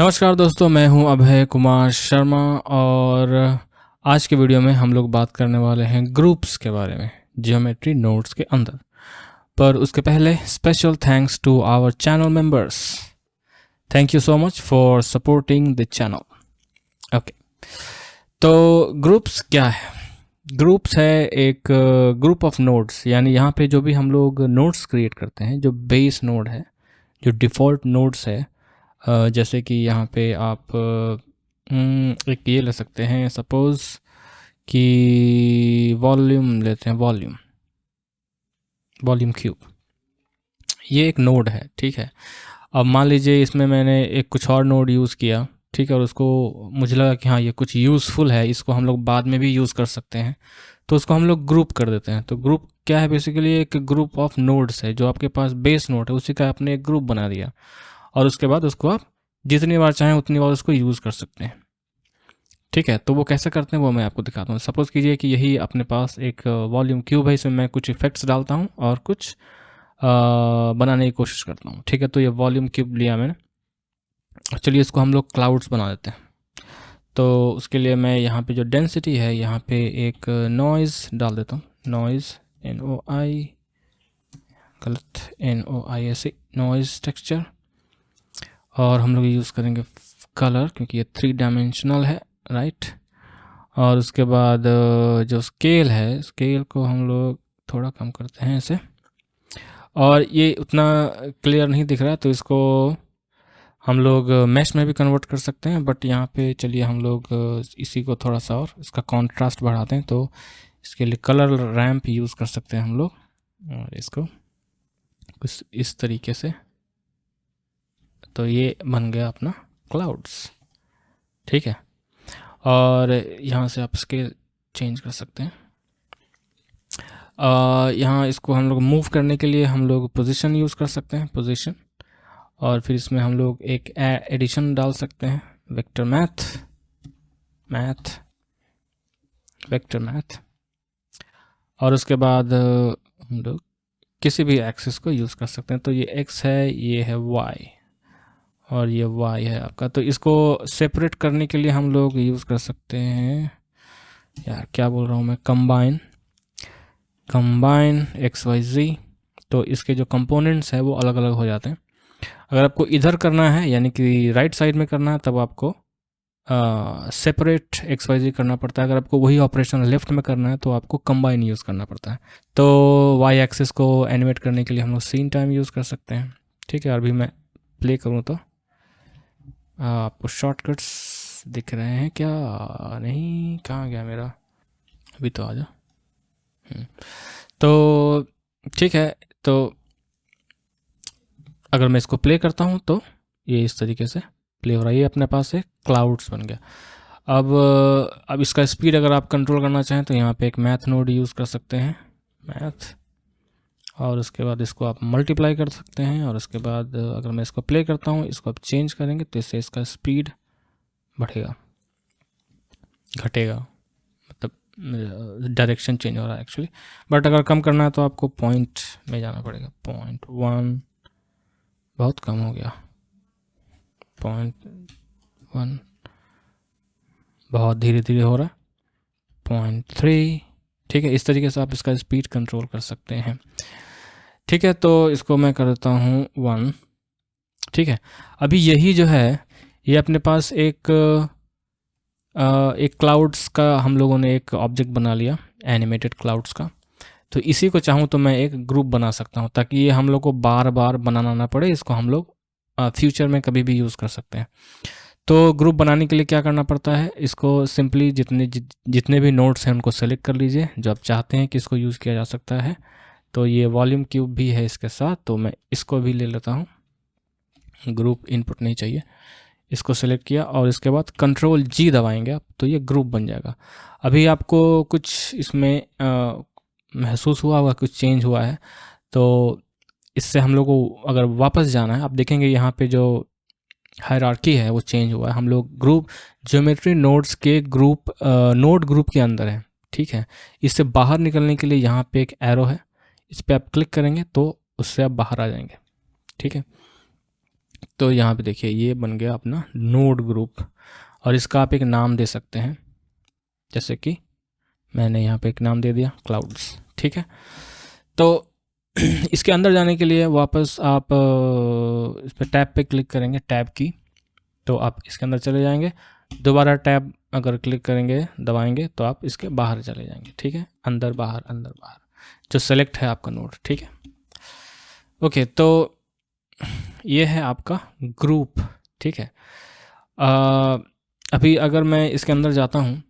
नमस्कार दोस्तों, मैं हूं अभय कुमार शर्मा और आज के वीडियो में हम लोग बात करने वाले हैं ग्रुप्स के बारे में जियोमेट्री नोट्स के अंदर। पर उसके पहले special thanks to our channel members. Thank you so much for supporting the channel. Okay, तो ग्रुप्स क्या है? ग्रुप्स है एक ग्रुप ऑफ नोड्स, यानी यहाँ पे जो भी हम लोग नोड्स क्रिएट करते हैं, जो बेस नोड है, जो डिफ़ॉल्ट नोड्स है, जैसे कि यहाँ पे आप एक ये ले सकते हैं, सपोज़ कि वॉल्यूम लेते हैं, वॉल्यूम क्यूब, ये एक नोड है, ठीक है। अब मान लीजिए इसमें मैंने एक कुछ और नोड यूज़ किया, ठीक है, और उसको मुझे लगा कि हाँ ये कुछ यूज़फुल है, इसको हम लोग बाद में भी यूज़ कर सकते हैं, तो उसको हम लोग ग्रुप कर देते हैं। तो ग्रुप क्या है? बेसिकली एक ग्रुप ऑफ नोड्स है, जो आपके पास बेस नोड है उसी का आपने एक ग्रुप बना दिया, और उसके बाद उसको आप जितनी बार चाहें उतनी बार उसको यूज़ कर सकते हैं, ठीक है। तो वो कैसे करते हैं वो मैं आपको दिखाता हूँ। सपोज़ कीजिए कि यही अपने पास एक वॉल्यूम क्यूब है, इसमें मैं कुछ इफ़ेक्ट्स डालता हूँ और कुछ बनाने की कोशिश करता हूँ, ठीक है। तो ये वॉल्यूम क्यूब लिया मैंने, चलिए इसको हम लोग क्लाउड्स बना देते हैं। तो उसके लिए मैं यहाँ पे जो डेंसिटी है, यहाँ पे एक नॉइज़ डाल देता हूँ, नॉइज़ NOI, गलत, NOISE, नॉइज़ टेक्सचर। और हम लोग यूज़ करेंगे कलर, क्योंकि ये 3 डायमेंशनल है, राइट। और उसके बाद जो स्केल है, स्केल को हम लोग थोड़ा कम करते हैं इसे, और ये उतना क्लियर नहीं दिख रहा, तो इसको हम लोग मैश में भी कन्वर्ट कर सकते हैं, बट यहाँ पे चलिए हम लोग इसी को थोड़ा सा और इसका कॉन्ट्रास्ट बढ़ाते हैं। तो इसके लिए कलर रैम्प यूज़ कर सकते हैं हम लोग, और इसको कुछ इस तरीके से, तो ये बन गया अपना क्लाउड्स, ठीक है। और यहाँ से आप स्केल चेंज कर सकते हैं। यहाँ इसको हम लोग मूव करने के लिए हम लोग पोजीशन यूज़ कर सकते हैं, पोजीशन, और फिर इसमें हम लोग एक एडिशन डाल सकते हैं, वेक्टर वेक्टर मैथ, और उसके बाद हम लोग किसी भी एक्सिस को यूज़ कर सकते हैं। तो ये x है, ये है y, और ये y है आपका। तो इसको सेपरेट करने के लिए हम लोग यूज़ कर सकते हैं, यार क्या बोल रहा हूँ मैं, कंबाइन XYZ। तो इसके जो कंपोनेंट्स हैं वो अलग अलग हो जाते हैं। अगर आपको इधर करना है, यानी कि राइट साइड में करना है, तब आपको सेपरेट XYZ करना पड़ता है। अगर आपको वही ऑपरेशन लेफ्ट में करना है तो आपको कंबाइन यूज़ करना पड़ता है। तो y एक्सिस को एनिमेट करने के लिए हम लोग सीन टाइम यूज़ कर सकते हैं, ठीक है। अभी मैं प्ले करूँ तो आपको शॉर्टकट्स दिख रहे हैं क्या? नहीं, कहाँ गया मेरा? अभी तो आ जा। तो ठीक है, तो अगर मैं इसको प्ले करता हूँ तो ये इस तरीके से प्ले हो रहा है, ये अपने पास एक क्लाउड्स बन गया। अब इसका स्पीड अगर आप कंट्रोल करना चाहें तो यहाँ पे एक मैथ नोड यूज़ कर सकते हैं, मैथ, और उसके बाद इसको आप मल्टीप्लाई कर सकते हैं, और उसके बाद अगर मैं इसको प्ले करता हूँ, इसको आप चेंज करेंगे तो इससे इसका स्पीड बढ़ेगा, घटेगा, मतलब डायरेक्शन चेंज हो रहा है एक्चुअली। बट अगर कम करना है तो आपको पॉइंट में जाना पड़ेगा, 0.1 बहुत कम हो गया, 0.1 बहुत धीरे धीरे हो रहा है, 0.3, ठीक है। इस तरीके से आप इसका स्पीड कंट्रोल कर सकते हैं, ठीक है। तो इसको मैं कर देता हूँ 1, ठीक है। अभी यही जो है, ये अपने पास एक क्लाउड्स का हम लोगों ने एक ऑब्जेक्ट बना लिया, एनिमेटेड क्लाउड्स का। तो इसी को चाहूँ तो मैं एक ग्रुप बना सकता हूँ, ताकि ये हम लोग को बार बार बनाना ना पड़े, इसको हम लोग फ्यूचर में कभी भी यूज़ कर सकते हैं। तो ग्रुप बनाने के लिए क्या करना पड़ता है, इसको सिंपली जितने भी नोड्स हैं उनको सेलेक्ट कर लीजिए जो आप चाहते हैं कि इसको यूज़ किया जा सकता है। तो ये वॉल्यूम क्यूब भी है इसके साथ, तो मैं इसको भी ले लेता हूँ, ग्रुप इनपुट नहीं चाहिए, इसको सेलेक्ट किया और इसके बाद Ctrl+G दबाएंगे आप, तो ये ग्रुप बन जाएगा। अभी आपको कुछ इसमें महसूस हुआ होगा, कुछ चेंज हुआ है, तो इससे हम लोग को अगर वापस जाना है, आप देखेंगे यहाँ पे जो हायरार्की है वो चेंज हुआ है। हम लोग ग्रुप ज्योमेट्री नोड्स के ग्रुप नोड ग्रुप के अंदर है, ठीक है। इससे बाहर निकलने के लिए यहाँ पे एक एरो है, इस पर आप क्लिक करेंगे तो उससे आप बाहर आ जाएंगे, ठीक है। तो यहाँ पे देखिए ये बन गया अपना नोड ग्रुप, और इसका आप एक नाम दे सकते हैं, जैसे कि मैंने यहाँ पे एक नाम दे दिया क्लाउड्स। ठीक है, तो इसके अंदर जाने के लिए वापस आप इस पर टैब पे क्लिक करेंगे, टैब की, तो आप इसके अंदर चले जाएंगे। दोबारा टैब अगर क्लिक करेंगे, दबाएंगे, तो आप इसके बाहर चले जाएंगे। ठीक है, अंदर बाहर अंदर बाहर, जो सेलेक्ट है आपका नोड। ठीक है, ओके, तो ये है आपका ग्रुप। ठीक है, अभी अगर मैं इसके अंदर जाता हूँ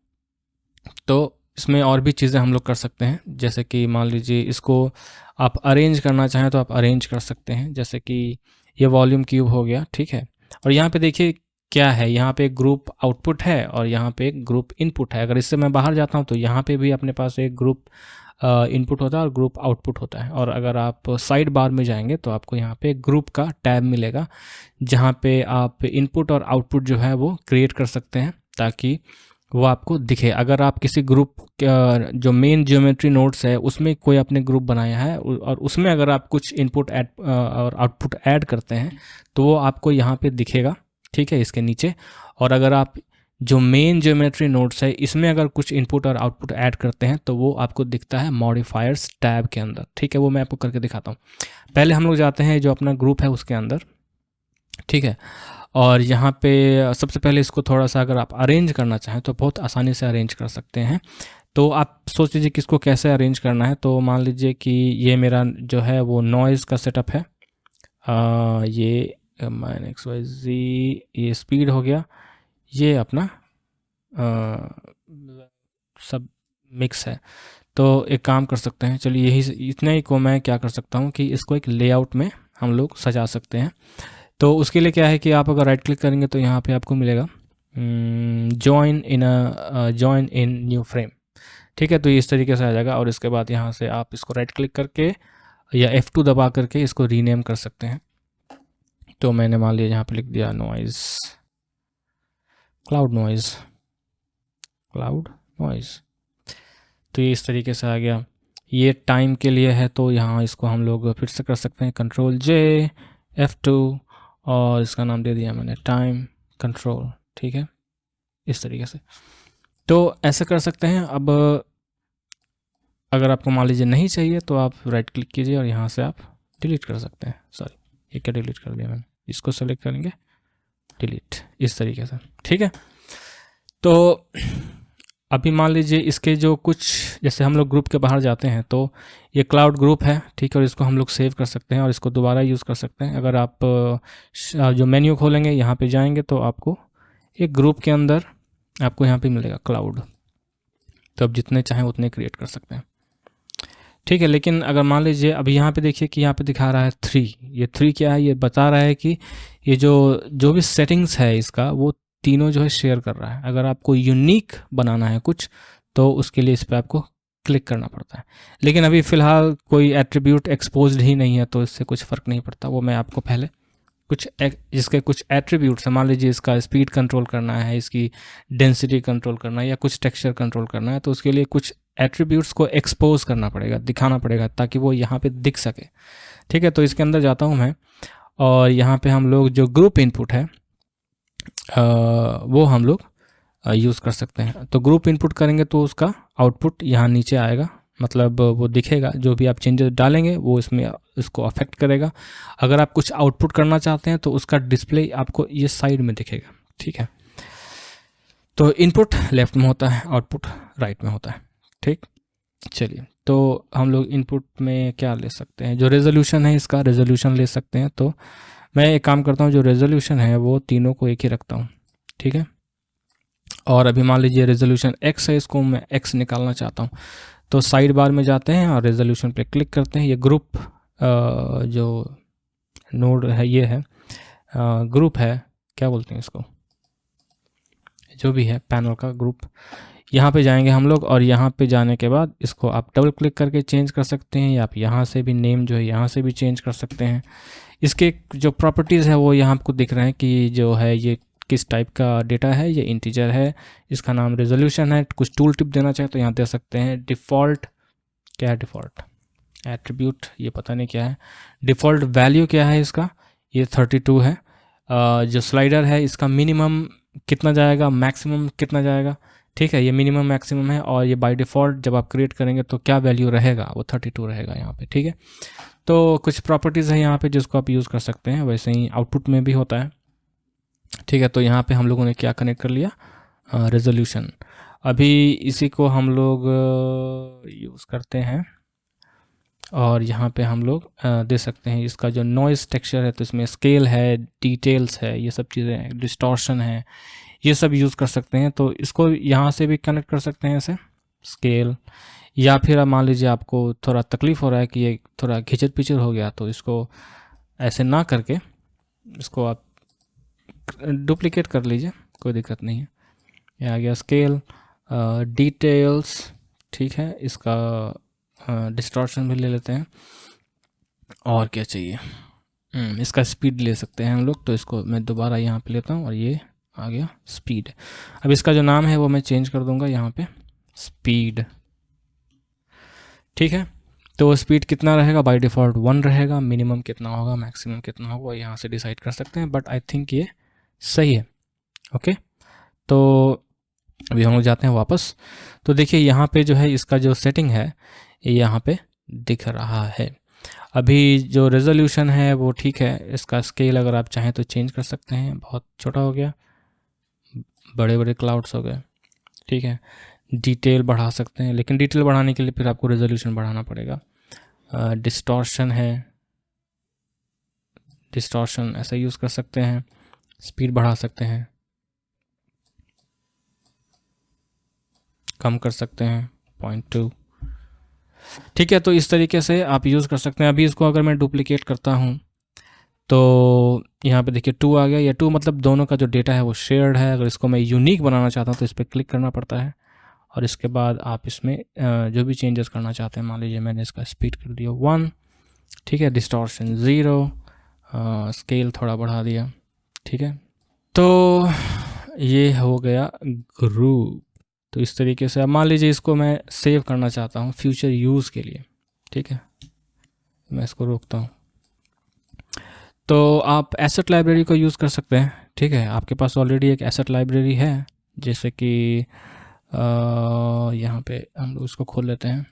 तो इसमें और भी चीज़ें हम लोग कर सकते हैं, जैसे कि मान लीजिए इसको आप अरेंज करना चाहें तो आप अरेंज कर सकते हैं, जैसे कि ये वॉल्यूम क्यूब हो गया। ठीक है, और यहाँ पे देखिए क्या है, यहाँ पे एक ग्रुप आउटपुट है और यहाँ पे एक ग्रुप इनपुट है। अगर इससे मैं बाहर जाता हूँ तो यहाँ पे भी अपने पास एक ग्रुप इनपुट होता है और ग्रुप आउटपुट होता है। और अगर आप साइड बार में जाएंगे तो आपको यहाँ पे ग्रुप का टैब मिलेगा, जहाँ पे आप इनपुट और आउटपुट जो है वो क्रिएट कर सकते हैं ताकि वो आपको दिखे। अगर आप किसी ग्रुप जो मेन ज्योमेट्री नोड्स है उसमें कोई आपने ग्रुप बनाया है और उसमें अगर आप कुछ इनपुट ऐड और आउटपुट ऐड करते हैं तो वो आपको यहाँ पे दिखेगा। ठीक है, इसके नीचे। और अगर आप जो मेन ज्योमेट्री नोड्स है इसमें अगर कुछ इनपुट और आउटपुट ऐड करते हैं तो वो आपको दिखता है मॉडिफायर्स टैब के अंदर। ठीक है, वो मैं आपको करके दिखाता हूँ। पहले हम लोग जाते हैं जो अपना ग्रुप है उसके अंदर। ठीक है, और यहाँ पे सबसे पहले इसको थोड़ा सा अगर आप अरेंज करना चाहें तो बहुत आसानी से अरेंज कर सकते हैं। तो आप सोच लीजिए कि इसको कैसे अरेंज करना है। तो मान लीजिए कि ये मेरा जो है वो नॉइज़ का सेटअप है। ये -XYZ, ये स्पीड हो गया, ये अपना सब मिक्स है। तो एक काम कर सकते हैं, चलिए यही इतने ही को मैं क्या कर सकता हूँ कि इसको एक लेआउट में हम लोग सजा सकते हैं। तो उसके लिए क्या है कि आप अगर राइट क्लिक करेंगे तो यहाँ पे आपको मिलेगा जॉइन इन न्यू फ्रेम। ठीक है, तो ये इस तरीके से आ जाएगा। और इसके बाद यहाँ से आप इसको राइट क्लिक करके या F2 दबा करके इसको रीनेम कर सकते हैं। तो मैंने मान लिया यहाँ पे लिख दिया noise, cloud noise, cloud noise. तो ये इस तरीके से आ गया। ये टाइम के लिए है तो यहाँ इसको हम लोग फिर से कर सकते हैं, Ctrl+J, F2, और इसका नाम दे दिया मैंने टाइम कंट्रोल। ठीक है, इस तरीके से तो ऐसे कर सकते हैं। अब अगर आपको मान लीजिए नहीं चाहिए तो आप राइट क्लिक कीजिए और यहाँ से आप डिलीट कर सकते हैं। सॉरी, ये क्या डिलीट कर दिया मैंने, इसको सेलेक्ट करेंगे, डिलीट, इस तरीके से। ठीक है, तो अभी मान लीजिए इसके जो कुछ, जैसे हम लोग ग्रुप के बाहर जाते हैं तो ये क्लाउड ग्रुप है। ठीक है, और इसको हम लोग सेव कर सकते हैं और इसको दोबारा यूज़ कर सकते हैं। अगर आप जो मेन्यू खोलेंगे, यहाँ पे जाएंगे तो आपको एक ग्रुप के अंदर आपको यहाँ पे मिलेगा क्लाउड। तो आप जितने चाहें उतने क्रिएट कर सकते हैं। ठीक है, लेकिन अगर मान लीजिए अभी यहाँ पे देखिए कि यहाँ पे दिखा रहा है 3। ये 3 क्या है, ये बता रहा है कि ये जो भी सेटिंग्स है इसका वो तीनों जो है शेयर कर रहा है। अगर आपको यूनिक बनाना है कुछ तो उसके लिए इस पर आपको क्लिक करना पड़ता है। लेकिन अभी फ़िलहाल कोई एट्रीब्यूट एक्सपोज्ड ही नहीं है तो इससे कुछ फ़र्क नहीं पड़ता। वो मैं आपको पहले कुछ जिसके कुछ एट्रीब्यूट्स है, मान लीजिए इसका स्पीड कंट्रोल करना है, इसकी डेंसिटी कंट्रोल करना है या कुछ टेक्सचर कंट्रोल करना है, तो उसके लिए कुछ एट्रीब्यूट्स को एक्सपोज करना पड़ेगा, दिखाना पड़ेगा ताकि वो यहाँ पे दिख सके। ठीक है, तो इसके अंदर जाता हूँ मैं और यहाँ पे हम लोग जो ग्रुप इनपुट है वो हम लोग यूज़ कर सकते हैं। तो ग्रुप इनपुट करेंगे तो उसका आउटपुट यहाँ नीचे आएगा, मतलब वो दिखेगा। जो भी आप चेंजेस डालेंगे वो इसमें इसको अफेक्ट करेगा। अगर आप कुछ आउटपुट करना चाहते हैं तो उसका डिस्प्ले आपको ये साइड में दिखेगा। ठीक है, तो इनपुट लेफ्ट में होता है, आउटपुट राइट में होता है। ठीक, चलिए, तो हम लोग इनपुट में क्या ले सकते हैं, जो रेजोल्यूशन है इसका रेजोल्यूशन ले सकते हैं। तो मैं एक काम करता हूँ, जो रेजोल्यूशन है वो तीनों को एक ही रखता हूँ। ठीक है, और अभी मान लीजिए रेजोल्यूशन x है, इसको मैं x निकालना चाहता हूँ। तो साइड बार में जाते हैं और रेजोल्यूशन पे क्लिक करते हैं। ये ग्रुप जो नोड है ये है ग्रुप है, क्या बोलते हैं इसको, जो भी है पैनल का ग्रुप। यहाँ पे जाएंगे हम लोग और यहाँ पे जाने के बाद इसको आप डबल क्लिक करके चेंज कर सकते हैं या आप यहाँ से भी नेम जो है यहाँ से भी चेंज कर सकते हैं। इसके जो प्रॉपर्टीज़ है वो यहाँ आपको दिख रहे हैं कि जो है ये किस टाइप का डेटा है, ये इंटीजर है, इसका नाम रेजोल्यूशन है। कुछ टूल टिप देना चाहे तो यहाँ दे सकते हैं। डिफ़ॉल्ट क्या है, डिफ़ॉल्ट एट्रीब्यूट ये पता नहीं क्या है। डिफ़ॉल्ट वैल्यू क्या है इसका, ये 32 है। जो स्लाइडर है इसका मिनिमम कितना जाएगा, मैक्सिमम कितना जाएगा, ठीक है, ये मिनिमम मैक्सिमम है। और ये बाय डिफ़ॉल्ट जब आप क्रिएट करेंगे तो क्या वैल्यू रहेगा, वो 32 रहेगा यहाँ पे, ठीक है। तो कुछ प्रॉपर्टीज़ है यहाँ पे जिसको आप यूज़ कर सकते हैं, वैसे ही आउटपुट में भी होता है, ठीक है। तो यहाँ पे हम लोगों ने क्या कनेक्ट कर लिया, रेजोल्यूशन। अभी इसी को हम लोग यूज़ करते हैं और यहाँ पे हम लोग दे सकते हैं इसका जो नॉइज़ टेक्सचर है, तो इसमें स्केल है, डिटेल्स है, ये सब चीज़ें हैं, डिस्टॉर्शन है, ये सब यूज़ कर सकते हैं। तो इसको यहाँ से भी कनेक्ट कर सकते हैं ऐसे स्केल, या फिर आप मान लीजिए आपको थोड़ा तकलीफ़ हो रहा है कि ये थोड़ा घिचर पिचर हो गया, तो इसको ऐसे ना करके इसको आप डुप्लीकेट कर लीजिए, कोई दिक्कत नहीं है। ये आ गया स्केल, डिटेल्स, ठीक है। इसका डिस्टॉर्शन भी ले लेते हैं, और क्या चाहिए, इसका स्पीड ले सकते हैं हम लोग। तो इसको मैं दोबारा यहाँ पे लेता हूँ और ये आ गया स्पीड। अब इसका जो नाम है वो मैं चेंज कर दूंगा यहाँ पे, स्पीड, ठीक है। तो स्पीड कितना रहेगा, बाय डिफ़ॉल्ट 1 रहेगा। मिनिमम कितना होगा, मैक्सिमम कितना होगा, यहाँ से डिसाइड कर सकते हैं, बट आई थिंक ये सही है। ओके, तो अभी हम लोग जाते हैं वापस। तो देखिए यहाँ पे जो है इसका जो सेटिंग है ये यहाँ पे दिख रहा है। अभी जो रेजोल्यूशन है वो ठीक है, इसका स्केल अगर आप चाहें तो चेंज कर सकते हैं, बहुत छोटा हो गया, बड़े बड़े क्लाउड्स हो गए, ठीक है। डिटेल बढ़ा सकते हैं, लेकिन डिटेल बढ़ाने के लिए फिर आपको रेजोल्यूशन बढ़ाना पड़ेगा। डिस्टॉर्शन है, डिस्टॉर्शन ऐसा यूज़ कर सकते हैं, स्पीड बढ़ा सकते हैं, कम कर सकते हैं 0.2, ठीक है। तो इस तरीके से आप यूज़ कर सकते हैं। अभी इसको अगर मैं डुप्लीकेट करता हूँ तो यहाँ पे देखिए 2 आ गया। ये 2 मतलब दोनों का जो डेटा है वो शेयर्ड है। अगर इसको मैं यूनिक बनाना चाहता हूँ तो इस पर क्लिक करना पड़ता है, और इसके बाद आप इसमें जो भी चेंजेस करना चाहते हैं, मान लीजिए मैंने इसका स्पीड कर दिया 1, ठीक है, डिस्टॉर्शन 0, स्केल थोड़ा बढ़ा दिया, ठीक है। तो ये हो गया ग्रुप। तो इस तरीके से अब मान लीजिए इसको मैं सेव करना चाहता हूँ फ्यूचर यूज़ के लिए, ठीक है, मैं इसको रोकता हूँ। तो आप एसेट लाइब्रेरी को यूज़ कर सकते हैं, ठीक है। आपके पास ऑलरेडी एक एसेट लाइब्रेरी है, जैसे कि यहाँ पे हम लोग इसको खोल लेते हैं,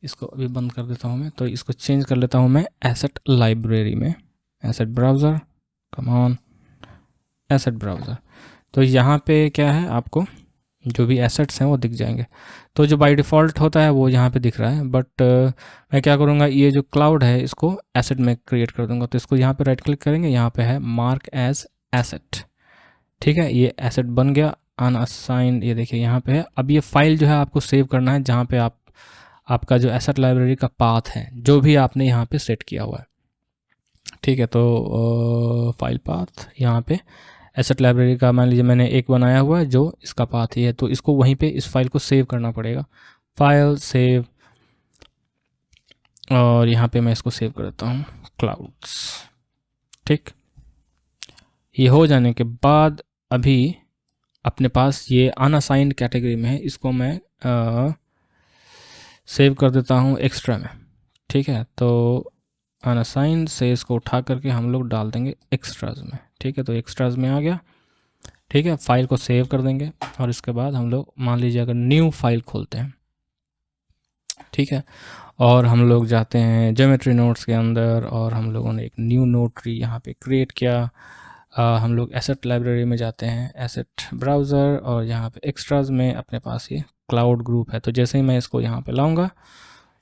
इसको अभी बंद कर देता हूँ मैं। तो इसको चेंज कर लेता हूँ मैं एसेट लाइब्रेरी में, asset browser, come on, asset browser. तो यहाँ पे क्या है, आपको जो भी एसेट्स हैं वो दिख जाएंगे। तो जो बाय डिफ़ॉल्ट होता है वो यहाँ पे दिख रहा है, बट मैं क्या करूँगा, ये जो क्लाउड है इसको एसेट में क्रिएट कर दूँगा। तो इसको यहाँ पे राइट क्लिक करेंगे, यहाँ पे है मार्क एज एसेट, ठीक है, ये एसेट बन गया, अनअसाइंड, ये देखिए यहाँ पे है। अब ये फाइल जो है आपको सेव करना है, जहाँ पे आपका जो एसेट लाइब्रेरी का पाथ है जो भी आपने यहाँ पे सेट किया हुआ है, ठीक है। तो फाइल पाथ यहाँ पे एसेट लाइब्रेरी का मान लीजिए मैंने एक बनाया हुआ है जो इसका पाथ ही है, तो इसको वहीं पे इस फाइल को सेव करना पड़ेगा, फाइल सेव, और यहाँ पे मैं इसको सेव कर देता हूँ क्लाउड्स, ठीक। ये हो जाने के बाद अभी अपने पास ये अनअसाइंड कैटेगरी में है, इसको मैं सेव कर देता हूँ एक्स्ट्रा में, ठीक है। तो अनअसाइंड से इसको उठा करके हम लोग डाल देंगे एक्स्ट्राज में, ठीक है। तो एक्स्ट्राज में आ गया, ठीक है। फाइल को सेव कर देंगे, और इसके बाद हम लोग मान लीजिए अगर न्यू फाइल खोलते हैं, ठीक है, और हम लोग जाते हैं ज्योमेट्री नोट्स के अंदर, और हम लोगों ने एक न्यू नोट ट्री यहाँ पे क्रिएट किया। हम लोग एसेट लाइब्रेरी में जाते हैं, एसेट ब्राउज़र, और यहाँ पे एक्स्ट्राज में अपने पास ये क्लाउड ग्रुप है। तो जैसे ही मैं इसको यहाँ पे लाऊंगा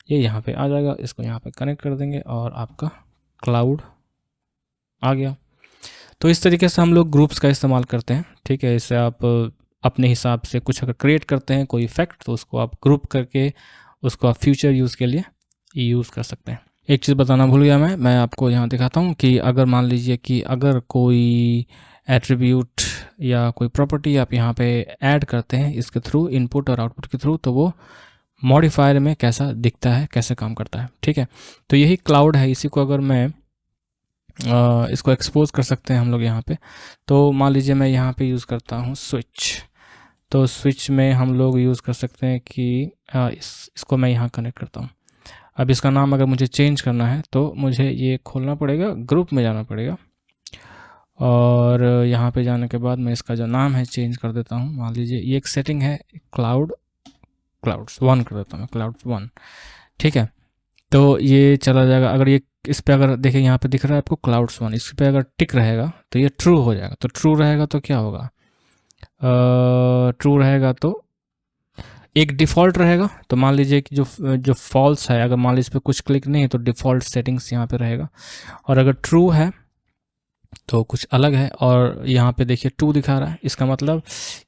ये यहाँ पे आ जाएगा, इसको यहाँ पे कनेक्ट कर देंगे और आपका क्लाउड आ गया। तो इस तरीके से हम लोग ग्रुप्स का इस्तेमाल करते हैं, ठीक है। इससे आप अपने हिसाब से कुछ अगर क्रिएट करते हैं कोई इफेक्ट, तो उसको आप ग्रुप करके उसको आप फ्यूचर यूज़ के लिए यूज़ कर सकते हैं। एक चीज़ बताना भूल गया मैं आपको यहाँ दिखाता हूँ कि अगर मान लीजिए कि अगर कोई एट्रीब्यूट या कोई प्रॉपर्टी आप यहाँ पे ऐड करते हैं इसके थ्रू, इनपुट और आउटपुट के थ्रू, तो वो मॉडिफायर में कैसा दिखता है, कैसे काम करता है, ठीक है। तो यही क्लाउड है, इसी को अगर मैं इसको एक्सपोज कर सकते हैं हम लोग यहाँ पे। तो मान लीजिए मैं यहाँ पे यूज़ करता हूँ स्विच, तो स्विच में हम लोग यूज़ कर सकते हैं कि इसको मैं यहाँ कनेक्ट करता हूँ। अब इसका नाम अगर मुझे चेंज करना है तो मुझे ये खोलना पड़ेगा, ग्रुप में जाना पड़ेगा, और यहाँ पे जाने के बाद मैं इसका जो नाम है चेंज कर देता हूँ। मान लीजिए ये एक सेटिंग है, क्लाउड्स 1 कर देता हूँ, क्लाउड्स 1, ठीक है। तो ये चला जाएगा। अगर ये इस पे अगर देखिए यहाँ पे दिख रहा है आपको क्लाउड्स 1, इस पे अगर टिक रहेगा तो ये ट्रू हो जाएगा। तो ट्रू रहेगा तो क्या होगा, ट्रू रहेगा तो एक डिफ़ॉल्ट रहेगा। तो मान लीजिए कि जो फॉल्स है, अगर मान लीजिए इस पे कुछ क्लिक नहीं है तो डिफ़ॉल्ट सेटिंग्स यहाँ पे रहेगा, और अगर ट्रू है तो कुछ अलग है। और यहाँ पे देखिए 2 दिखा रहा है, इसका मतलब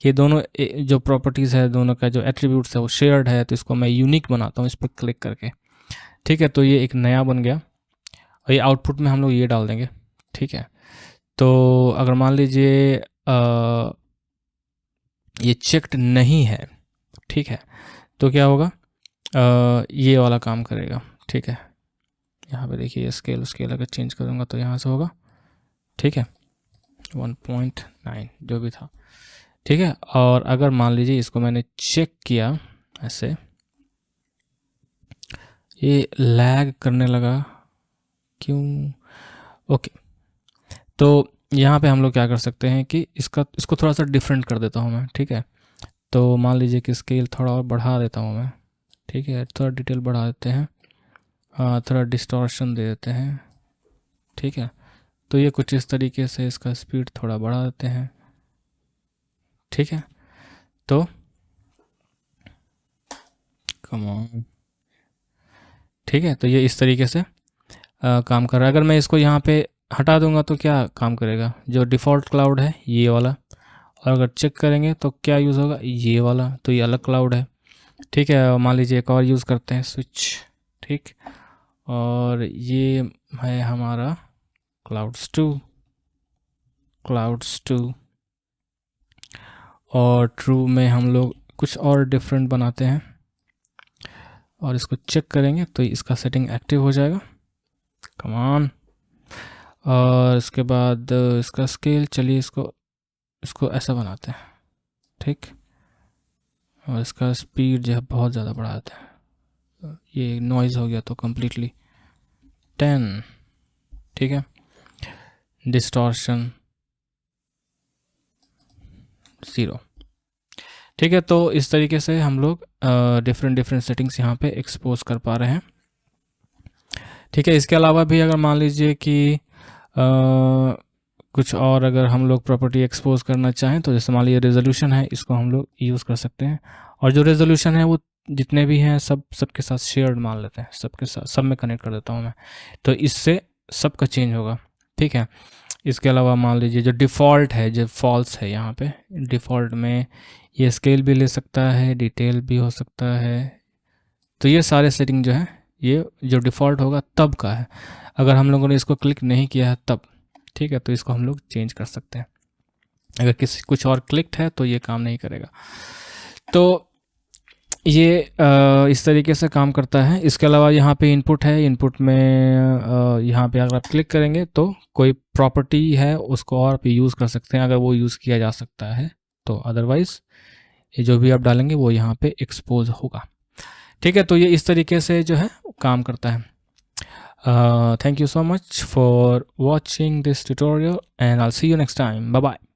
ये दोनों जो प्रॉपर्टीज़ है, दोनों का जो एट्रीब्यूट्स है वो शेयर्ड है। तो इसको मैं यूनिक बनाता हूँ इस पर क्लिक करके, ठीक है। तो ये एक नया बन गया, और ये आउटपुट में हम लोग ये डाल देंगे, ठीक है। तो अगर मान लीजिए ये चेक्ड नहीं है, ठीक है, तो क्या होगा, ये वाला काम करेगा, ठीक है। यहाँ पे देखिए स्केल अगर चेंज करूँगा तो यहाँ से होगा, ठीक है, 1.9 जो भी था, ठीक है। और अगर मान लीजिए इसको मैंने चेक किया ऐसे, ये लैग करने लगा, क्यों, ओके। तो यहाँ पे हम लोग क्या कर सकते हैं कि इसको थोड़ा सा डिफरेंट कर देता हूँ मैं, ठीक है। तो मान लीजिए कि स्केल थोड़ा और बढ़ा देता हूँ मैं, ठीक है, थोड़ा डिटेल बढ़ा देते हैं, थोड़ा डिस्टॉर्शन दे देते हैं, ठीक है। तो ये कुछ इस तरीके से इसका स्पीड थोड़ा बढ़ा देते हैं, ठीक है। तो कम ऑन, ठीक है। तो ये इस तरीके से काम कर रहा है। अगर मैं इसको यहाँ पे हटा दूंगा तो क्या काम करेगा, जो डिफ़ॉल्ट क्लाउड है ये वाला, और अगर चेक करेंगे तो क्या यूज़ होगा, ये वाला, तो ये अलग क्लाउड है, ठीक है। मान लीजिए एक और यूज़ करते हैं, स्विच, ठीक, और ये है हमारा क्लाउड्स 2, और ट्रू में हम लोग कुछ और डिफरेंट बनाते हैं, और इसको चेक करेंगे तो इसका सेटिंग एक्टिव हो जाएगा, कम ऑन। और इसके बाद इसका स्केल, चलिए इसको ऐसा बनाते हैं, ठीक, और इसका स्पीड जो है बहुत ज़्यादा बढ़ा देते हैं। ये नॉइज़ हो गया तो कम्प्लीटली 10, ठीक है। डिस्टॉर्शन 0, ठीक है। तो इस तरीके से हम लोग डिफरेंट सेटिंग्स यहाँ पे एक्सपोज कर पा रहे हैं, ठीक है। इसके अलावा भी अगर मान लीजिए कि कुछ और अगर हम लोग प्रॉपर्टी एक्सपोज करना चाहें तो जैसे मान लीजिए रेजोल्यूशन है, इसको हम लोग यूज़ कर सकते हैं, और जो रेजोल्यूशन है वो जितने भी हैं सबके साथ शेयर्ड मान लेते हैं, सबके साथ सब में कनेक्ट कर देता हूँ मैं, तो इससे सबका चेंज होगा, ठीक है। इसके अलावा मान लीजिए जो डिफ़ॉल्ट है, जो फॉल्स है, यहाँ पे डिफ़ॉल्ट में ये स्केल भी ले सकता है, डिटेल भी हो सकता है। तो ये सारे सेटिंग जो है ये जो डिफ़ॉल्ट होगा तब का है, अगर हम लोगों ने इसको क्लिक नहीं किया है तब, ठीक है। तो इसको हम लोग चेंज कर सकते हैं। अगर कुछ और क्लिक्ड है तो ये काम नहीं करेगा। तो ये इस तरीके से काम करता है। इसके अलावा यहाँ पे इनपुट है, इनपुट में यहाँ पे अगर आप क्लिक करेंगे तो कोई प्रॉपर्टी है उसको और आप यूज़ कर सकते हैं, अगर वो यूज़ किया जा सकता है तो, अदरवाइज़ ये जो भी आप डालेंगे वो यहाँ पे एक्सपोज होगा, ठीक है। तो ये इस तरीके से जो है काम करता है। Thank you so much for watching this tutorial, and I'll see you next time. Bye bye.